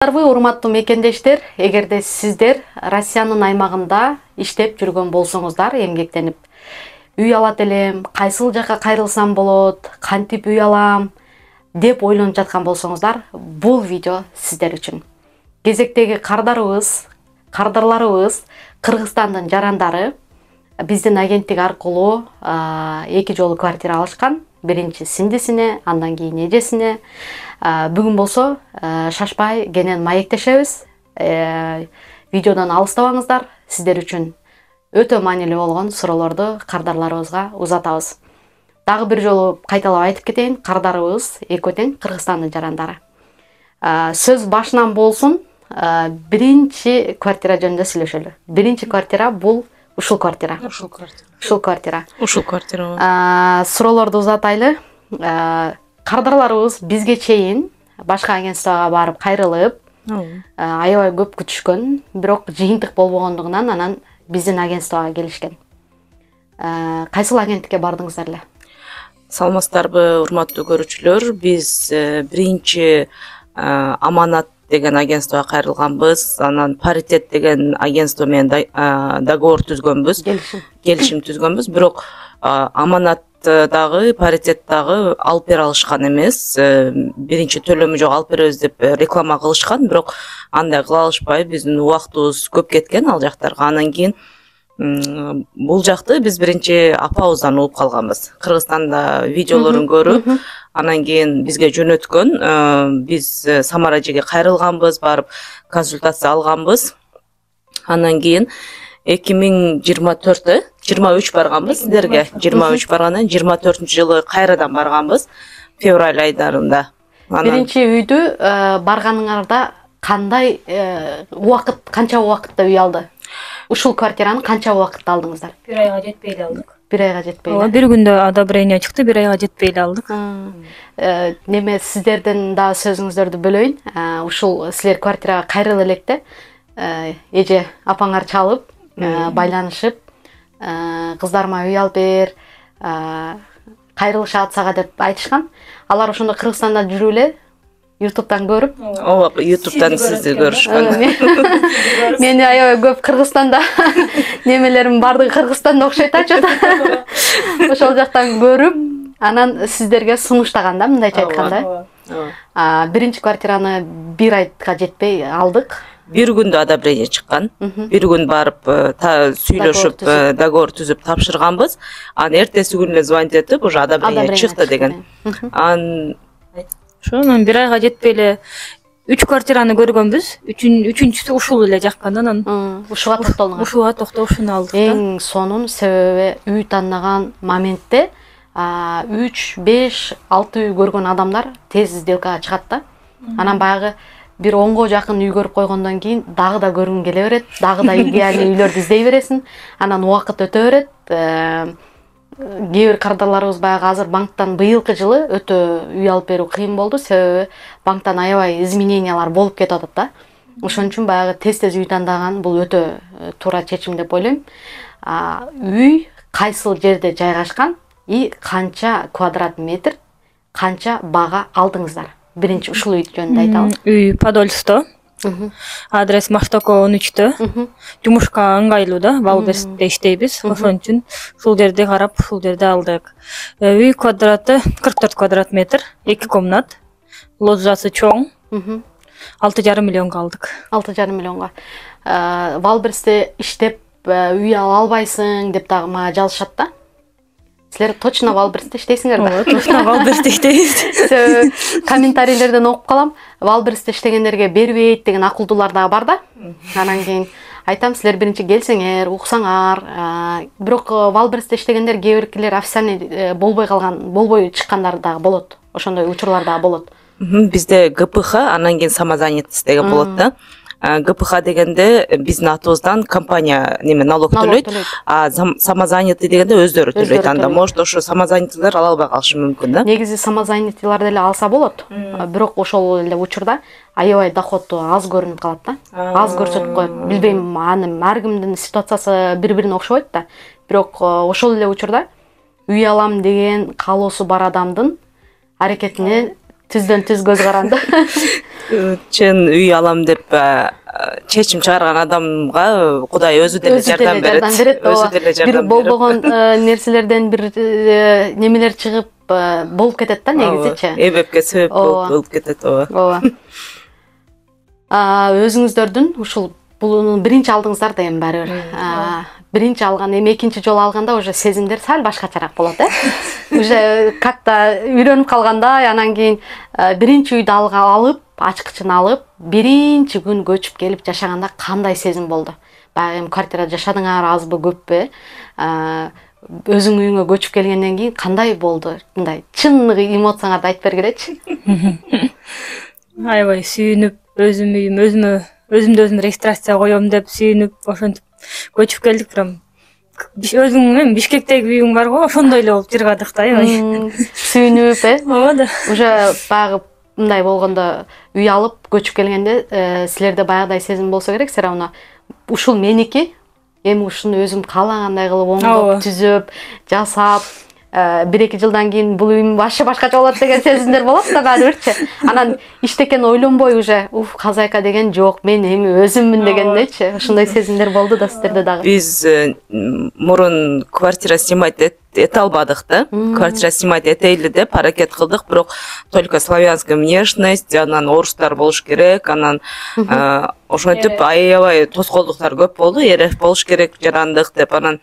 Урматтуу мекендештер, эгерде сиздер Россиянын аймагында иштеп жүргөн болсоңуздар, эмгектенип, үй алат элем, кайсыл жака кайрылсам болот, кантип үй алам деп ойлонуп жаткан болсоңуздар, бул видео сиздер үчүн. Кезектеги кардарларыбыз Кыргызстандын жарандары биздин агенттик аркылуу 2 жолу квартира алышкан. Биринчи сиңдисине, андан кийин эжесине. Бүгүн болсо шашпай кенен маектешебиз. Видеодон алыстабаңыздар. Сиздер үчүн өтө маанилүү болгон суроолорду кардарларыбызга узатабыз. Дагы бир жолу кайталап айтып кетейин, кардарыбыз экөө тең Кыргызстандын жарандары. Сөз башынан болсун, биринчи квартира жөнүндө сүйлөшөлү. Биринчи квартира бул ушул квартира. Суроолорду узатайлы. Кардарларыбыз бизге чейин башка агентствага барып кайрылып, аябай көп күтүшкөн, бирок жыйынтык болбогондугунан анан биздин агентствага келишкен. Кайсыл агенттикке бардыңыздар эле? Саламатсыздарбы, урматтуу көрүүчүлөр. Биз биринчи Аманат деген агентствага кайрылганбыз. Анан Паритет деген агентство менен договор түзгөнбүз. Келишим түзгөнбүз. Бирок Аманат дагы, Паритет дагы алып бере алышкан эмес. Биринчи төлөмү жок, алып беребиз деп реклама кылышкан, бирок андай кыла алышпай, биздин убактыбыз көп кеткен ал жактарга. Анан кийин бул жакты биз биринчи апабыздан угуп калганбыз. Кыргызстанда видеолорун көрүп, анан кийин бизге жөнөткөн. Биз Самара эжеге кайрылганбыз, барып консультация алганбыз. Анан кийин 2024-тө 23 барганбыз сиздерге. 23 баргандан 24-жылы кайрадан барганбыз, февраль айдарында. Биринчи үйдү барганыңарда кандай убакыт, канча убакытта үй алды? Ушул квартираны канча убакытта алдыңыздар? 1 айга жетпей эле алдык. 1 айга жетпей эле. Бир күндө одобрение чыкты, 1 айга жетпей эле алдык. Неме сиздерден да сөзүңүздөрдү бөлөйүн. Ушул силер квартирага кайрыла электе эже апаңар чалып, байланышып, кыздарыма үй алып бер, кайрылышат сага деп айтышкан. Алар ошондо Кыргызстанда жүрүп эле YouTube'дан көрүп, YouTube'дан сизди көрүшкөн. Мени аябай көп Кыргызстанда немелерим бардыгы Кыргызстанда окшойт ачат. Ошол жактан көрүп, анан сиздерге сунуштаган да, мындайча айтканда. Биринчи квартираны 1 айга жетпей алдык. Бир күндө одобрение чыккан. Бир күн барып сүйлөшүп, договор түзүп тапшырганбыз. Анан эртеси күнү эле звонить этип, уже одобрение чыкты деген. Ошонун 1 айга жетпей эле 3 квартираны көргөнбүз. Үчүнчүсү ушул эле жаккан. Анан ушуга токтолдуңар. Ушуга ушуну алдык. Эң сонун себеби үй тандаган моментте 3, 5, 6 үй көргөн адамдар тез сделкага чыгат да. Анан баягы бир 10го жакын үй көрүп койгондон кийин дагы да көргүң келе берет, дагы да идеалдуу үйлөрдү издей бересиң. Анан убакыт өтө берет. Кээ бир кардарларыбыз баягы азыр банктан быйылкы жылы өтө үй алып берүү кыйын болду, себеби банктан аябай изменениялар болуп кетип атат да. Ошон үчүн баягы тез үй тандаган бул өтө туура чечим деп ойлойм. Үй кайсыл жерде жайгашкан и канча квадрат метр, канча бага алдыңыздар? Биринчи ушул үй жөнүндө айтабыз. Үй Подольсто. Адрес Маштако 13-тө. Жумушка ыңгайлуу да, Валберстте иштейбиз. Ошон үчүн ушул жерди карап, ушул жерди алдык. Үй квадраты 44 квадрат метр, 2 комнат. Лоджиясы чоң. 6,5 миллионго алдык. 6,5 миллионго. Валберстте иштеп үй ала албайсың деп дагы мага жазышат да. Силер точно Валберстте иштейсиңер да? Точно Валберстте иштейбиз. Комментарийлерден окуп калам. Валберстте иштегендерге бербейт деген акылдуулар дагы бар да. Анан кийин айтам, силер биринчи келсеңер, уксаңар. Бирок Валберстте иштегендер кээ биркилер официальный болбой чыккандар дагы болот. Ошондой учурлар дагы болот. Бизде ГПХ, анан кийин самозанятость деген болот да. ГПХ дегенде биздин атыбыздан компания налог төлөйт, а самозанятый дегенде өздөрү төлөйт. Анда может ошо самозанятыйлар ала албай калышы мүмкүн да. Негизи самозанятыйлар деле алса болот. Бирок ошол эле учурда аябай доходу аз көрүнүп калат да. Аз көрсөтүп коет. Билбейм, аны ар кимдин ситуациясы бири-бирине окшобойт да. Бирок ошол эле учурда үй алам деген каалоосу бар адамдын аракетине түздөн түз көз каранды. Чын үй алам деп чечим чыгарган адамга Кудай өзү деле жардам берет. Өзү деле жардам берет. Бир болбогон нерселерден бир немелер чыгып болуп кетет да негизичи. Эбепке себеп болуп кетет, ооба. Өзүңүздөрдүн ушул бул биринчи алдыңыздар да эми баары бир. Биринчи алган, эми экинчи жолу алганда уже сезимдер сал башкачараак болот, Уже как-то үйрөнүп калгандай, анан кийин биринчи үйдү алып, ачкычын алып, биринчи күн көчүп келип жашаганда кандай сезим болду? Баягы эми квартирада жашадыңар, азбы көппү? Өзүң үйүңө көчүп келгенден кийин кандай болду? Мындай чынныгы эмоцияңарды айтып бергилечи. Аябай сүйүнүп, өзүм үйүм, өзүмдү өзүм регистрация коем деп сүйүнүп, ошентип көчүп келдик. Прям өзүң Бишкектеги үйүң бар го, ошондой эле болуп жыргадык да, сүйүнүп, Ооба да. Уже баягы мындай болгондо үй алып көчүп келгенде силерде баягыдай сезим болсо керек, силер аны ушул меники, эми ушуну өзүм каалагандай кылып оңдоп, түзөп, жасап, 1-2 жылдан кийин бул үйүм башка башкача болот деген сезимдер болот да баары бирчи. Анан иштекен ойлонбой уже хозяйка деген жок, мен эми өзүммүн дегендейчи. Ошондой сезимдер болду да сиздерде дагы. Биз мурун квартира снимать эте албадык да. Квартира снимать этели деп аракет кылдык, бирок только славянская внешность, анан орустар болуш керек, анан ошентип аябай тоскоолдуктар көп болду. РФ болуш керек, жарандык деп, анан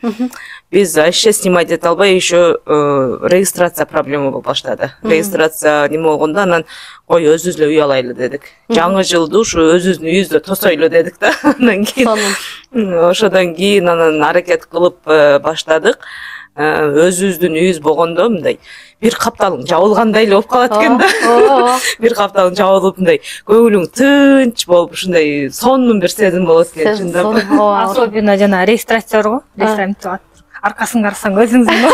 биз вообще снимать эте албай, еще регистрация проблема болуп баштады. Регистрация неме болгондо анан кой өзүбүз эле үй алайлы дедик. Жаңы жылды ушу өзүбүздүн үйүбүздө тосойлу дедик да. Андан кийин ошодон кийин анан аракет кылып баштадык. Өзүбүздүн үйүбүз болгондо мындай бир капталың жабылгандай эле болуп калат экен да. Бир капталың жабылып мындай көңүлүң тынч болуп ушундай сонун бир сезим болот экен чындап. Особенно жана регистрация бар го, регистрация аркасын карасаң өзүңүздүн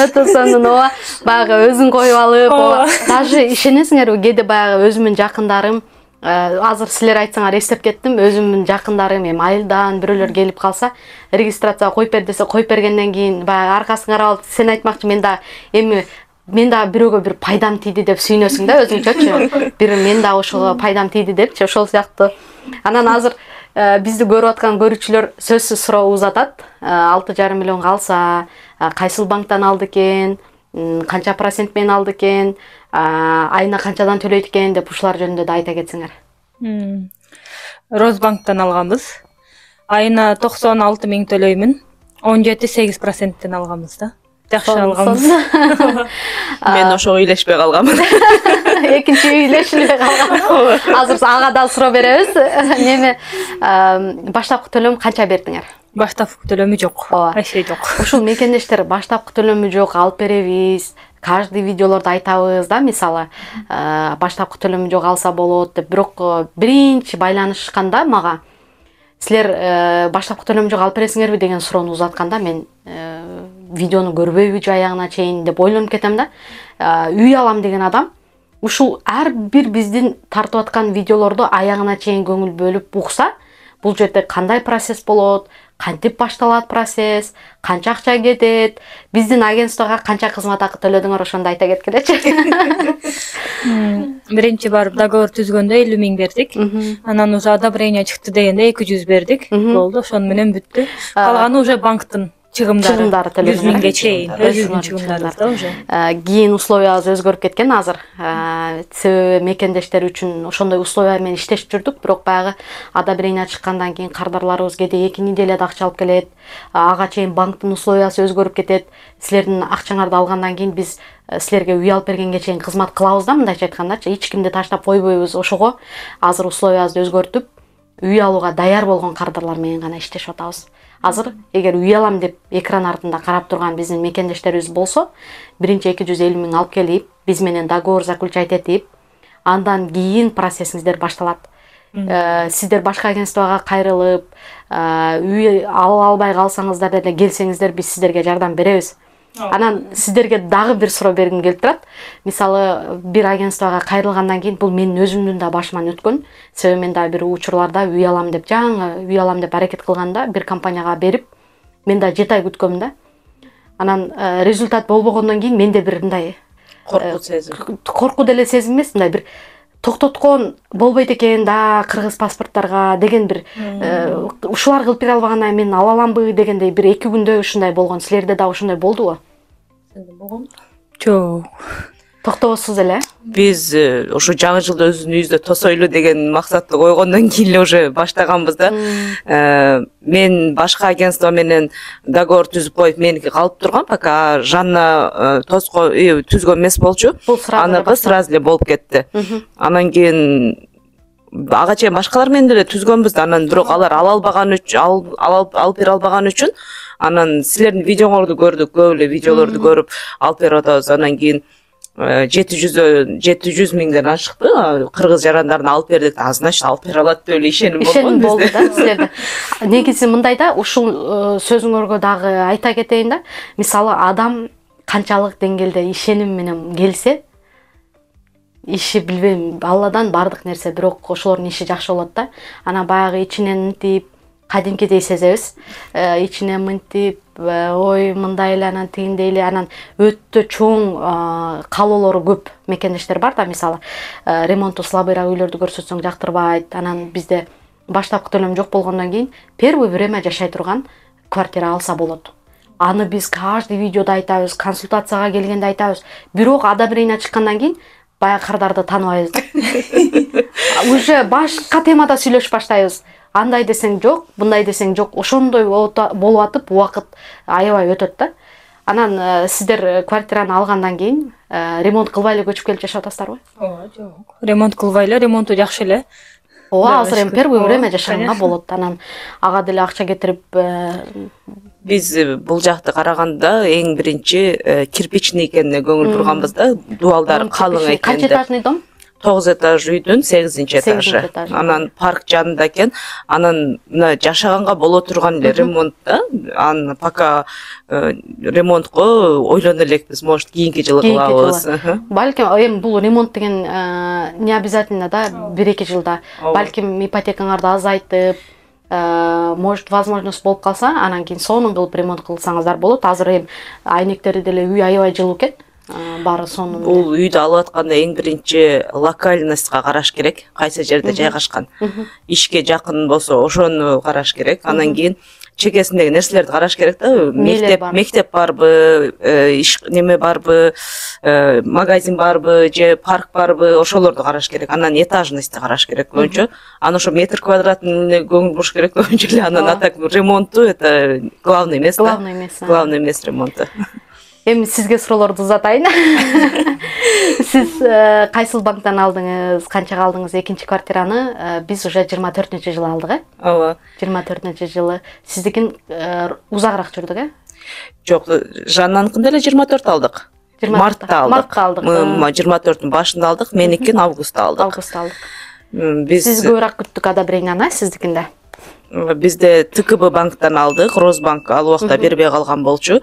өтө сонун, ооба. Баягы өзүң коюп алып, даже ишенесиңерби, кээде баягы өзүмдүн жакындарым, азыр силер айтсаңар эстеп кеттим, өзүмдүн жакындарым эми айылдан бирөөлөр келип калса, регистрацияга коюп бер десе, коюп бергенден кийин баягы аркасын карап алып, сен айтмакчы, мен да бирөөгө бир пайдам тийди деп сүйүнөсүң да өзүңчөчү. Бир мен да ошого пайдам тийди депчи, ошол сыяктуу. Анан азыр бизди көрүп аткан көрүүчүлөр сөзсүз суроо узатат. 6,5 миллион калса, кайсыл банктан алды экен, канча процент менен алды экен, айына канчадан төлөйт экен деп ушулар жөнүндө да айта кетсеңер. Росбанктан алганбыз. Айына 96 миң төлөймүн. 17-8%тен алганбыз да. Жакшы алганбыз. Мен ошого үйлешпей калганмын. Экинчи үйлешпей калган. Азыр ага да суроо беребиз. Неме баштапкы төлөм канча бердиңер? Баштапкы төлөмү жок. Вообще жок. Ушул мекендештер баштапкы төлөмү жок, алып беребиз. Каждый видеолордо айтабыз да, мисалы, баштапкы төлөмү жок алса болот деп. Бирок биринчи байланышканда мага силер баштапкы төлөмү жок алып бересиңерби деген суроону узатканда мен видеону көрбөйбү же аягына чейин деп ойлонуп кетем да. Үй алам деген адам ушул ар бир биздин тартып аткан видеолорду аягына чейин көңүл бөлүп укса, бул жерде кандай процесс болот, кантип башталат процесс, канча акча кетет, биздин агентствого канча кызмат акы төлөдүңөр, ошондо айта кеткилечи. Биринчи барып договор түзгөндө 50 миң бердик. Анан уже одобрение чыкты дегенде 200 бердик. Болду, ошону менен бүттү. Калганы уже банктын чыгымдары 100 миңге чейин. Өзүнүн чыгымдары да уже. Кийин условиябыз өзгөрүп кеткен азыр. Себеби мекендештер үчүн ошондой условия менен иштешип жүрдүк, бирок баягы одобрение чыккандан кийин кардарларыбыз кээде 2 неделяда акча алып келет. Ага чейин банктын условиясы өзгөрүп кетет. Силердин акчаңарды алгандан кийин биз силерге үй алып бергенге чейин кызмат кылабыз да, мындайча айткандачы, эч кимди таштап койбойбуз. Ошого азыр условиябызды өзгөртүп, үй алууга даяр болгон кардарлар менен гана иштешип атабыз. Азыр эгер үй алам деп экран артында карап турган биздин мекендештерибиз болсо, биринчи 250 миң алып келип, биз менен договор заключать этип, андан кийин процессиңиздер башталат. Сиздер башка агентствого кайрылып, үй албай калсаңыздар деле келсеңиздер, биз сиздерге жардам беребиз. Анан сиздерге дагы бир суроо бергим келип турат. Мисалы, бир агентствого кайрылгандан кийин бул менин өзүмдүн да башыман өткөн. Себеби мен да бир учурларда үй алам деп, жаңы үй алам деп аракет кылганда бир компанияга берип, мен да 7 ай күткөм да. Анан результат болбогондон кийин менде бир мындай коркуу деле сезим эмес, мындай бир токтоткон болбойт экен да кыргыз паспорттарга деген бир ушулар кылып бере албагандан мен ала аламбы дегендей бир 2 күндөй ушундай болгон. Силерде да ушундай болдубу? Сенде болгон? Жок. Токтобосуз эле? Биз ушу жаңы жылда өзүбүздүн үйүбүздө тосойлу деген максатты койгондон кийин эле уже баштаганбыз да. Мен башка агентство менен договор түзүп коюп, меники калып турган, пока Жанна түзгөн эмес болчу. Аныкы сразу эле болуп кетти. Анан кийин ага чейин башкалар менен деле түзгөнбүз да, анан бирок алар ала албаган үчүн, алып бере албаган үчүн анан силердин видеоңорду көрдүк, көп эле видеолорду көрүп алып берип атабыз. Анан кийин 700 миңден ашыкты. Кыргыз жарандарын алып бердик. Значит, алып бере алат деп эле ишеним болду да силерде. Негизи мындай да, ушул сөзүңөргө дагы айта кетейин да. Мисалы адам канчалык деңгээлде ишеним менен келсе, иши билбейм, Алладан бардык нерсе, бирок ошолордун иши жакшы болот да. Анан баягы ичинен мынтип кадимкидей сезебиз. Ичинен мынтип ой мындай эле, анан тигиндей эле, анан өтө чоң каалоолору көп мекендештер бар да. Мисалы ремонту слабыйраак үйлөрдү көрсөтсөң жактырбайт. Анан бизде баштапкы төлөм жок болгондон кийин первый время жашай турган квартира алса болот. Аны биз каждый видеодо айтабыз, консультацияга келгенде айтабыз. Бирок одобрение чыккандан кийин баягы кардарды тааныбайбыз да. Уже башка темада сүйлөшүп баштайбыз. Андай десең жок, мындай десең жок. Ошондой болуп атып убакыт аябай өтөт да. Анан сиздер квартираны алгандан кийин ремонт кылбай эле көчүп келип жашап атасыздарбы? Ооба, жок. Ремонт кылбай эле, ремонту жакшы эле. Ооба, азыр эми первый время жашаганга болот. Анан ага деле акча кетирип биз бул жакты караганда эң биринчи кирпичный экенине көңүл бурганбыз да. Дубалдары калың экен. Канча этажный дом? 9 этаж үйдүн 8-этажы. Анан парк жанында экен. Анан мына жашаганга боло турган эле ремонт да. Анан пока ремонтко ойлоно элекпиз, может кийинки жылы кылабыз. Балким эми бул ремонт деген не обязательно да 1-2 жылда. Балким ипотекаңарды азайтып, может возможность болуп калса, анан кийин сонун кылып ремонт кылсаңыздар болот. Азыр эми айнектери деле үй аябай жылуу экен. Бары сонун. Бул үйдү алып атканда эң биринчи локальностька караш керек. Кайсы жерде жайгашкан. Ишке жакын болсо ошону караш керек. Анан кийин чекесиндеги нерселерди караш керек да. Мектеп барбы, неме барбы, магазин барбы, же парк барбы, ошолорду караш керек. Анан этажностьти караш керек көбүнчө. Анан ошо метр квадратына көңүл буруш керек көбүнчө эле. Анан атак ремонту это главный эмес да. Главный эмес ремонту. Эми сизге суроолорду узатайын. Сиз кайсыл банктан алдыңыз, канчага алдыңыз экинчи квартираны? Биз уже 24-жылы алдык, э? Ооба. 24-жылы. Сиздикин узагыраак жүрдүк, э? Жок, Жаннаныкын деле 24 алдык. Мартта алдык. 24-түн башында алдык, меникин августта алдык. Сиз көбүрөөк күттүк одобрениени, сиздикинде? Бизде ТКБ банктан алдык, Росбанк ал убакта бербей калган болчу.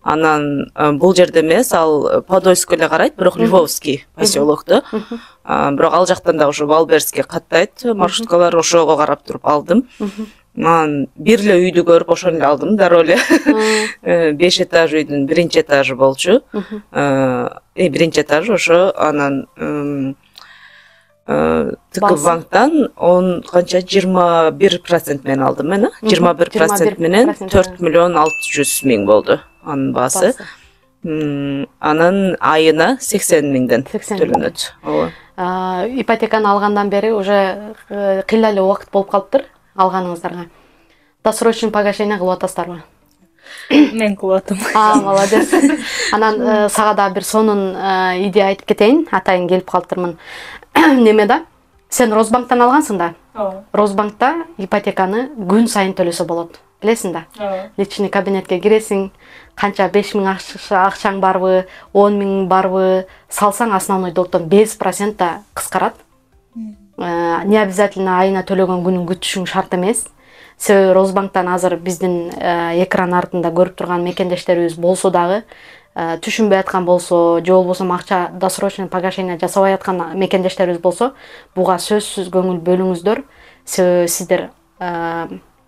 Анан бул жерде эмес, ал Подольскке эле карайт, бирок Львовский поселокто. Бирок ал жактан да ошо Валберский каттайт, маршруткалар, ошого карап туруп алдым. Анан бир эле үйдү көрүп ошону эле алдым, дароо эле. 5 этаж үйдүн 1-этажы болчу. 1-этажы ошо, анан ТКБ банктан канча 21% менен алдым мен, 21% менен 4 миллион 600 миң болду анын баасы. Анан айына 80 миңден төлөнөт. Ипотеканы алгандан бери уже кыйла эле убакыт болуп калыптыр алганыңыздарга. Досрочный погашение кылып атасыздарбы? Мен кылып атам. Молодец. Анан сага да бир сонун идея айтып кетейин, атайын келип калыптырмын. Неме да? Сен Росбанктан алгансың да? Росбанкта ипотеканы күн сайын төлөсө болот. Билесиң да? Личный кабинетке киресиң, канча 5 миң акчаң барбы, 10 миң барбы, салсаң основной долгтон 5% да кыскарат. Не обязательно айына төлөгөн күнүн күтүшүң шарт эмес. Себеби Росбанктан азыр биздин экран артында көрүп турган мекендештерибиз болсо дагы, түшүнбөй аткан болсо, же болбосо акча досрочный погашение жасабай аткан мекендештерибиз болсо, буга сөзсүз көңүл бөлүңүздөр. Себеби сиздер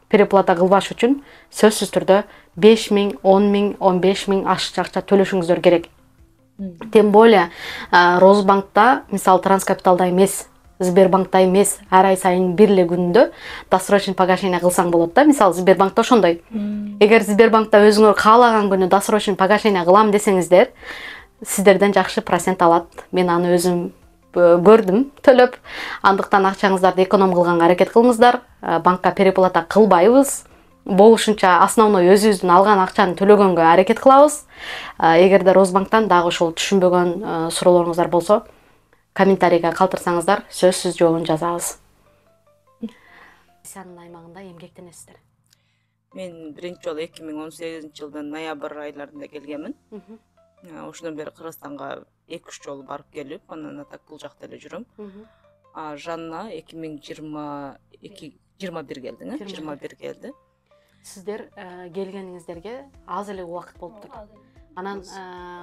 переплата кылбаш үчүн сөзсүз түрдө 5 миң, 10 миң, 15 миң ашыкча акча төлөшүңүздөр керек. Тем более Росбанкта, мисалы Транскапиталда эмес, Сбербанкта эмес, ар ай сайын бир эле күндө досрочный погашение кылсаң болот да. Мисалы Сбербанкта ошондой. Эгер Сбербанкта өзүңөр каалаган күнү досрочный погашение кылам десеңиздер, сиздерден жакшы процент алат. Мен аны өзүм көрдүм, төлөп. Андыктан акчаңыздарды эконом кылганга аракет кылыңыздар. Банкка переплата кылбайбыз. Болушунча основной өзүбүздүн алган акчаны төлөгөнгө аракет кылабыз. Эгерде Росбанктан дагы ошол түшүнбөгөн суроолоруңуздар болсо, комментарийге калтырсаңыздар, сөзсүз жообун жазабыз. Сиянын аймагында эмгектенесиздер. Мен биринчи жолу 2018-жылдын ноябрь айларында келгенмин. Ошондон бери Кыргызстанга 2-3 жолу барып келип, анан так бул жакта эле жүрөм. Жанна 2021 келдиң, 21 келди. Сиздер келгениңиздерге аз эле убакыт болуптур. Анан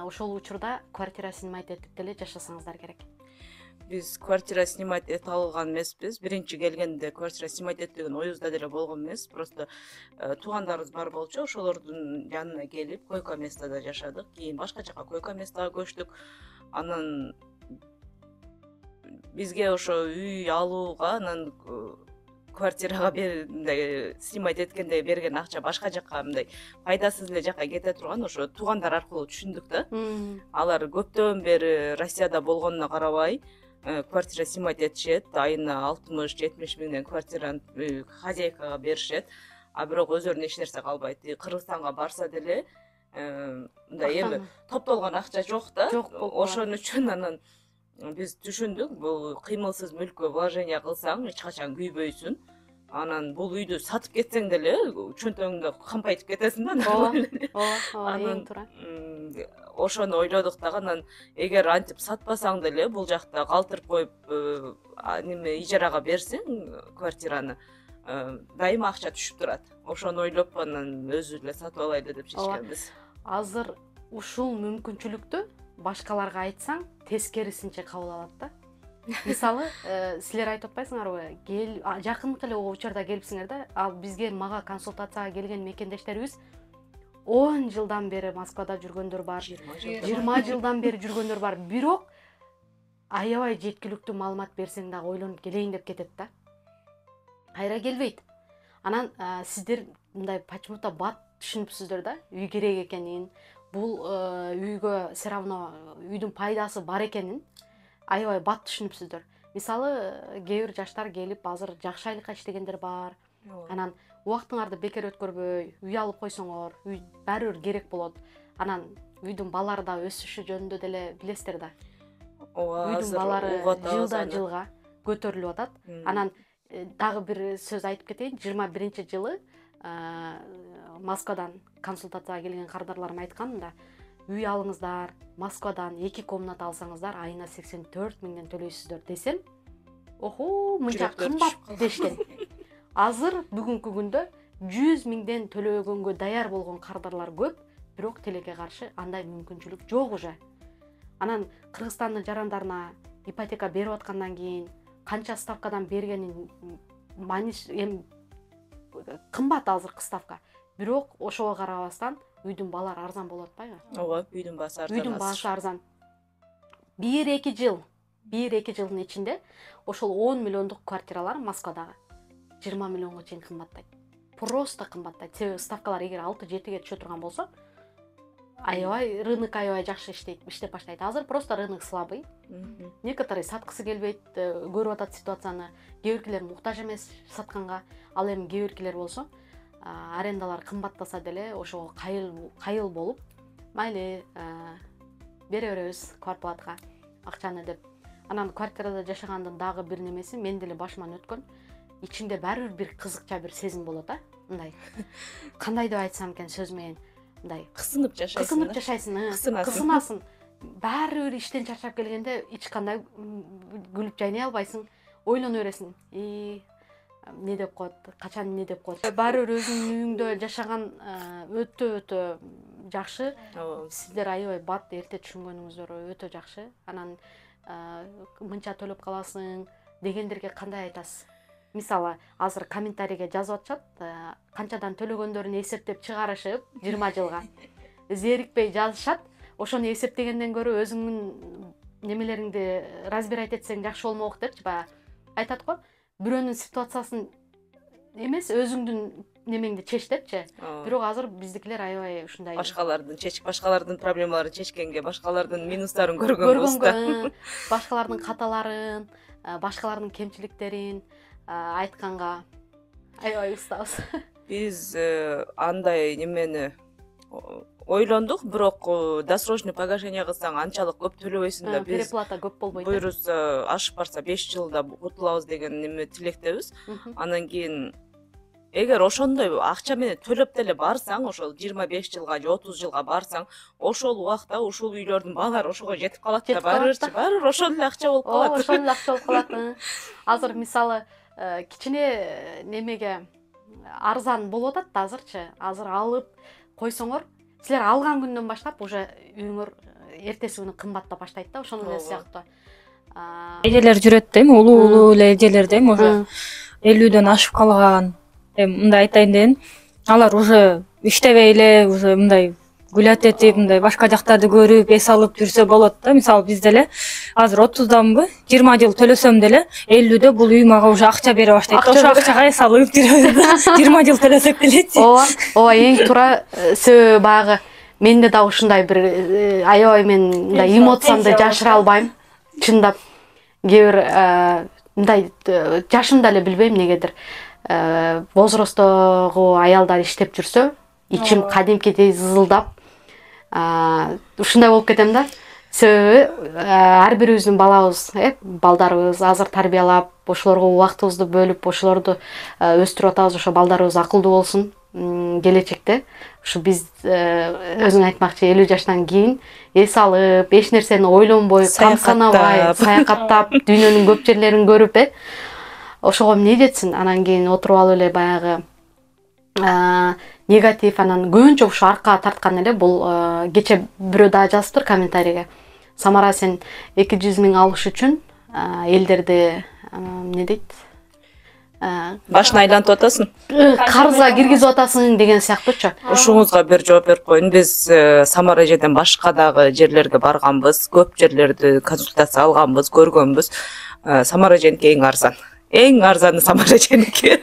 ошол учурда квартира снимать этип деле жашасаңыздар керек. Биз квартира снимать эте алган эмеспиз. Биринчи келгенде квартира снимать этпеген оюбузда деле болгон эмес. Просто туугандарыбыз бар болчу, ошолордун янына келип, койко местада жашадык. Кийин башка жака койко местага көчтүк. Анан бизге ошо үй алууга, анан квартирага снимать эткенде берген акча башка жака мындай пайдасыз эле жака кете турган, ошо туугандар аркылуу түшүндүк да. Алар көптөн бери Россияда болгонуна карабай, квартира снимать этишет, айына 60-70 миңден квартираны хозяйкага беришет, а бирок өзүлөрүнө эч нерсе калбайт. Кыргызстанга барса деле мындай эми топтолгон акча жок да. Ошон үчүн анан биз түшүндүк, бул кыймылсыз мүлккө вложение кылсаң эч качан күйбөйсүн. Анан бул үйдү сатып кетсең деле чөнтөгүңдө кампайтып кетесиң да. Анан ошону ойлодук дагы, анан эгер антип сатпасаң деле бул жакта калтырып коюп неме ижарага берсең квартираны, дайыма акча түшүп турат. Ошону ойлоп анан өзүбүз эле сатып алайлы деп чечкенбиз. Азыр ушул мүмкүнчүлүктү башкаларга айтсаң, тескерисинче кабыл алат да. Мисалы, силер айтып атпайсыңарбы? Жакынкы эле учурда келипсиңер да, ал бизге мага консультацияга келген мекендештерибиз 10 жылдан бери Москвада жүргөндөр бар, 20 жылдан бери жүргөндөр бар. Бирок аябай жеткиликтүү маалымат берсең дагы ойлонуп келейин деп кетет да. Кайра келбейт. Анан сиздер мындай почему-то бат түшүнүпсүздөр да, үй керек экенин, бул үйгө все равно үйдүн пайдасы бар экенин аябай бат түшүнүпсүздөр. Мисалы, кээ бир жаштар келип азыр жакшы айлыкка иштегендер бар. Анан убактыңарды бекер өткөрбөй, үй алып койсоңор, үй баары бир керек болот. Анан үйдүн балары да өсүшү жөнүндө деле билесиздер да. Үйдүн балары жылдан жылга көтөрүлүп атат. Анан дагы бир сөз айтып кетейин. 21-жылы Москвадан консультацияга келген кардарларым айткан да, үй алыңыздар, Москвадан 2 комната алсаңыздар, айына 84 миңден төлөйсүздөр десем, оху, мынча кымбат дешкен. Азыр бүгүнкү күндө 100 миңден төлөгөнгө даяр болгон кардарлар көп, бирок тилекке каршы андай мүмкүнчүлүк жок уже. Анан Кыргызстандын жарандарына ипотека берип аткандан кийин канча ставкадан бергенин кымбат азыркы ставка. Бирок ошого карабастан үйдүн баалары арзан болуп атпайбы? Ооба, үйдүн баасы арзан. Үйдүн баасы арзан. 1-2 жылдын ичинде ошол 10 миллиондук квартиралар Москвадагы 20 миллионго чейин кымбаттайт. Просто кымбаттайт. Себеби ставкалар эгер 6-7ге түшө турган болсо, аябай рынок аябай жакшы иштеп баштайт. Азыр просто рынок слабый. Некоторые саткысы келбейт, көрүп атат ситуацияны. Кээ биркилер муктаж эмес сатканга, ал эми кээ биркилер болсо арендалар кымбаттаса деле ошого кайыл болуп, майли бере беребиз квартплатка акчаны деп. Анан квартирада жашагандын дагы бир немеси мен деле башыман өткөн. Ичимде баары бир кызыкча бир сезим болот, мындай. Кандай деп айтсам экен сөз менен, мындай кысынып жашайсың. Кысынасың. Баары бир иштен чарчап келгенде эч кандай күлүп жайнай албайсың, ойлоно бересиң. Не деп коет, качан эмне деп коет. Баары бир өзүңдүн үйүңдө жашаган өтө жакшы. Сиздер аябай бат эрте түшүнгөнүңүздөр өтө жакшы. Анан мынча төлөп каласың дегендерге кандай айтасыз? Мисалы, азыр комментарийге жазып атышат, канчадан төлөгөндөрүн эсептеп чыгарышып 20 жылга. Зерикпей жазышат. ошону эсептегенден көрө өзүңдүн немелериңди разбирать этсең жакшы болмок депчи. Баягы айтат го, бирөөнүн ситуациясын эмес, өзүңдүн немеңди чеч депчи. Бирок азыр биздикилер аябай ушундай башкалардын проблемаларын чечкенге, башкалардын минустарын көргөнгө, башкалардын каталарын, башкалардын кемчиликтерин айтканга аябай устабыз. Биз андай немени ойлондук, бирок досрочный погашение кылсаң анчалык көп төлөбөйсүң да. Переплата көп болбойт. Буюрса ашып барса 5 жылда утулабыз деген неме тилектебиз. Анан кийин эгер ошондой акча менен төлөп деле барсаң, ошол 25 жылга же 30 жылга барсаң, ошол убакта ушул үйлөрдүн баалары ошого жетип калат да, баары ошол эле акча болуп калат. Ошол эле акча болуп калат. Азыр мисалы кичине немеге арзан болуп атат да азырчы. Азыр алып койсоңор, силер алган күндөн баштап уже үйүңөр эртеси күнү кымбаттап баштайт да, ошону эле сыяктуу. Эжелер жүрөт да эми, улуу эле эжелер да эми уже 50дөн ашып калган. Мындай айтайын дедим, алар уже иштебей эле, уже мындай гулять этип, мындай башка жактарды көрүп, эс алып жүрсө болот да. Мисалы биз деле азыр 30данбы, 20 жыл төлөсөм деле 50дө бул үй мага уже акча бере баштайт. Ошо акчага эс алып жүрөбүз. 20 жыл төлөсөк делечи. Ооба, эң туура сөзү баягы менде да ушундай бир аябай мен мындай эмоциямды жашыра албайм. Чындап, кээ бир мындай жашымда эле билбейм негедир. Возрасттогу аялдар иштеп жүрсө, ичим кадимкидей зызылдап, ушундай болуп кетем да. Себеби ар бирибиздин балабыз, балдарыбыз азыр тарбиялап, ошолорго убактыбызды бөлүп, ошолорду өстүрүп атабыз, ошо балдарыбыз акылдуу болсун келечекте. Ушу биз өзүң айтмакчы 50 жаштан кийин эс алып, эч нерсени ойлонбой, камсанабай, саякаттап, дүйнөнүн көп жерлерин көрүп, ошого эмне жетсин, анан кийин отуруп алып эле баягы негатив, анан көбүнчө ушу аркага тарткан эле бул кече бирөө да жазыптыр комментарийге. Самара, сен 200 000 алыш үчүн элдерди эмне дейт? Башын айлантып атасың. Карызга киргизип атасың деген сыяктуучу. Ушуңузга бир жооп берип коеюн. Биз Самара жерден башка дагы жерлерге барганбыз, көп жерлерди консультация алганбыз, көргөнбүз. Самара жеринки эң арзан. Эң арзаны Самара жеринки.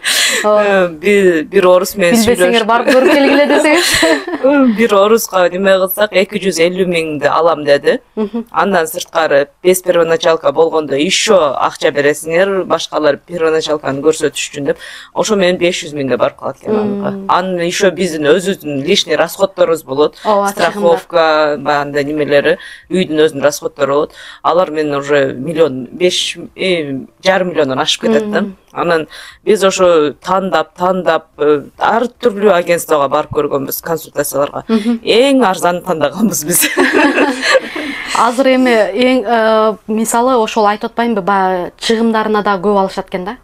Бир орус менен билбесеңер барып көрүп келгиле десеңиз. Бир орусга неме кылсак 250 000 алам деди. Андан сырткары без первоначалка болгондо еще акча бересиңер, башкалар первоначалканы көрсөтүш үчүн деп. Ошо менен 500 000 барып калат экен. Анын еще биздин өзүбүздүн лишний расходторубуз болот. Страховка, баандай немелери, үйдүн өзүнүн расходтору болот. Алар менен уже 5,5 миллиондон ашып кетет да. Анан биз ошо тандап ар түрлүү агентствого барып көргөнбүз, консультацияларга. Эң арзанын тандаганбыз биз. Азыр эми эң мисалы ошол айтып атпаймынбы, баягы чыгымдарына да көп алышат экен да.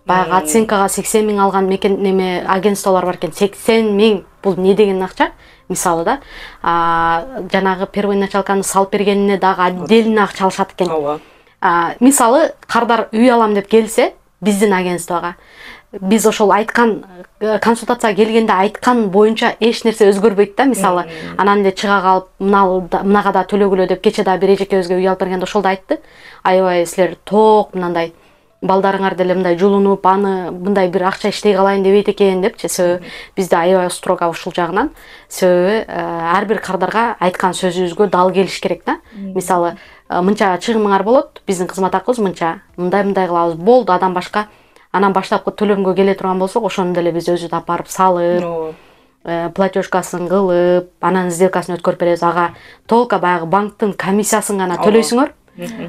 Баягы оценкага 80 000 алган мекен неме агентстволор бар экен. 80 000 бул не деген акча? Мисалы да, жанагы первоначалканы салып бергенине дагы отдельно акча алышат экен. Мисалы кардар үй алам деп келсе, биздин агентствого биз ошол айткан консультацияга келгенде айткан боюнча эч нерсе өзгөрбөйт да. Мисалы анан эле чыга калып, мынага да төлөгүлө деп кече да бир эжекебизге үй алып бергенде ошол да айтты. Аябай силер ток мындай балдарыңар деле мындай жулунуп, аны мындай бир акча иштей калайын дебейт экен депчи. Себеби бизде аябай строго ушул жагынан. Себеби ар бир кардарга айткан сөзүбүзгө дал келиш керек да. Мисалы мынча чыгымыңар болот, биздин кызмат акыбыз мынча, мындай кылабыз, болду, адам башка. Анан баштапкы төлөмгө келе турган болсок, ошону деле биз өзүбүз апарып салып, платежкасын кылып, анан сделкасын өткөрүп беребиз. Ага толка баягы банктын комиссиясын гана төлөйсүңөр.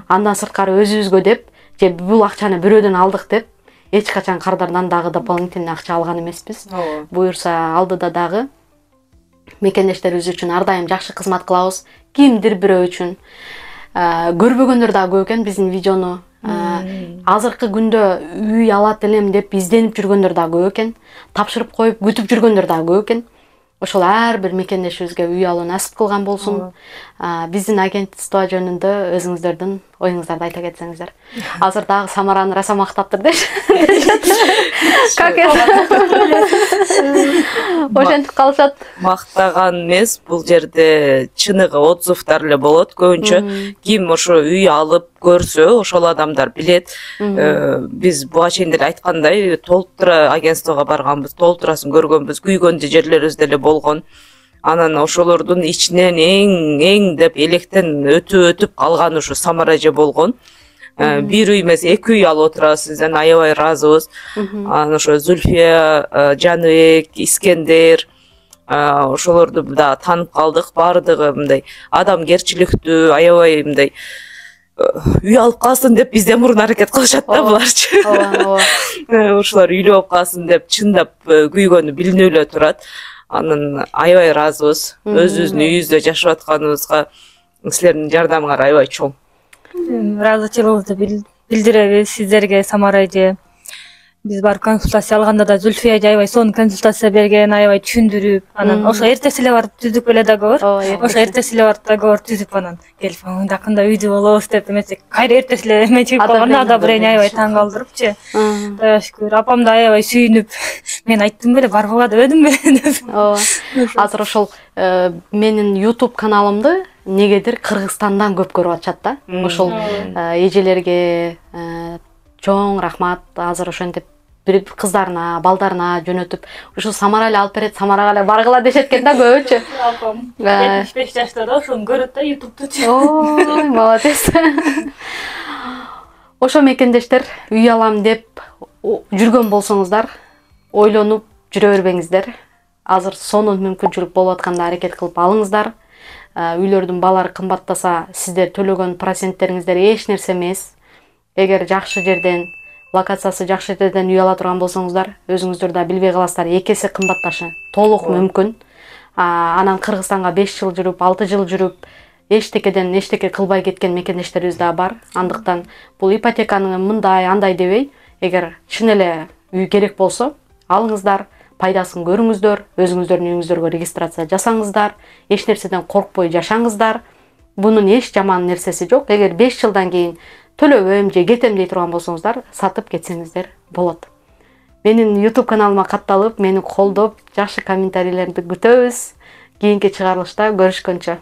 Андан сырткары өзүбүзгө деп, же бул акчаны бирөөдөн алдык деп, эч качан кардардан дагы дополнительный акча алган эмеспиз. Буюрса алдыда дагы мекендештерибиз үчүн ар дайым жакшы кызмат кылабыз. Кимдир бирөө үчүн көрбөгөндөр дагы көп экен биздин видеону. Азыркы күндө үй алат элем деп изденип жүргөндөр дагы көп экен. Тапшырып коюп күтүп жүргөндөр дагы көп экен. Ошол ар бир мекендешибизге үй алуу насип кылган болсун. биздин агентство жөнүндө өзүңүздөрдүн оюңуздарды айта кетсеңиздер. Азыр дагы Самараны раса мактаптыр деш. Как это? Ошентип калышат. Мактаган эмес, бул жерде чыныгы отзывдар эле болот көбүнчө. Ким ошо үй алып көрсө, ошол адамдар билет. Биз буга чейин деле айткандай, толтура агентствого барганбыз, толтурасын көргөнбүз, күйгөн жерлерибиз деле болгон. Анан ошолордун ичинен эң деп электен өтүп калган ушу Самара же болгон. Бир үй эмес, 2 үй алып отурабыз, сизден аябай ыраазыбыз. Анан ошо Зүлфия, Жаныбек, Искендер, ошолорду да таанып калдык. Баардыгы мындай адамгерчиликтүү, аябай мындай үй алып калсын деп бизден мурун аракет кылышат да буларчы. Ушулар үйлүү болуп калсын деп чындап күйгөнү билинип эле турат. Анан аябай ыраазыбыз. Өзүбүздүн үйүбүздө жашап атканыбызга силердин жардамыңар аябай чоң. Ыраазычылыгыбызды билдиребиз сиздерге, Самара эже. Биз барып консультация алганда да Зүлфия эже аябай сонун консультация берген, аябай түшүндүрүп, анан ошо эртеси эле барып түздүк беле договор. Ошо эртеси эле барып договор түзүп анан келип, мындакында үйдү болобуз деп эмесе, кайра эртеси эле эме чыгып калганда одобрение аябай таң калтырыпчы. Кудай шүкүр, апам да аябай сүйүнүп, мен айттым беле, барбага дебедимби деп. Азыр ошол менин YouTube каналымды негедир Кыргызстандан көп көрүп атышат да. Ошол эжелерге чоң рахмат. Азыр ошентип бир кыздарына, балдарына жөнөтүп, ушу Самара эле алып берет, Самарага эле баргыла дешет экен да көбүнчө. Апам 75 жашта да ошону көрөт да YouTube'ду. Ой, молодец. Ошо мекендештер, үй алам деп жүргөн болсоңуздар, ойлонуп жүрө бербеңиздер. Азыр сонун мүмкүнчүлүк болуп атканда аракет кылып алыңыздар. Үйлөрдүн баалары кымбаттаса, сиздер төлөгөн проценттериңиздер эч нерсе эмес. Эгер жакшы жерден, локациясы жакшы жерден үй ала турган болсоңуздар, өзүңүздөр да билбей каласыздар, 2 эсе кымбатташы толук мүмкүн. Анан Кыргызстанга 5 жыл жүрүп, 6 жыл жүрүп, эчтекеден эчтеке кылбай кеткен мекендештерибиз да бар. Андыктан бул ипотеканы мындай, андай дебей, эгер чын эле үй керек болсо, алыңыздар, пайдасын көрүңүздөр, өзүңүздөрдүн үйүңүздөргө регистрация жасаңыздар, эч нерседен коркпой жашаңыздар. Бунун эч жаман нерсеси жок. Эгер 5 жылдан кийин төлөбөйм же кетем дей турган болсоңуздар, сатып кетсеңиздер болот. Менин YouTube каналыма катталып, мени колдоп, жакшы комментарийлерди күтөбүз. Кийинки чыгарылышта көрүшкөнчө.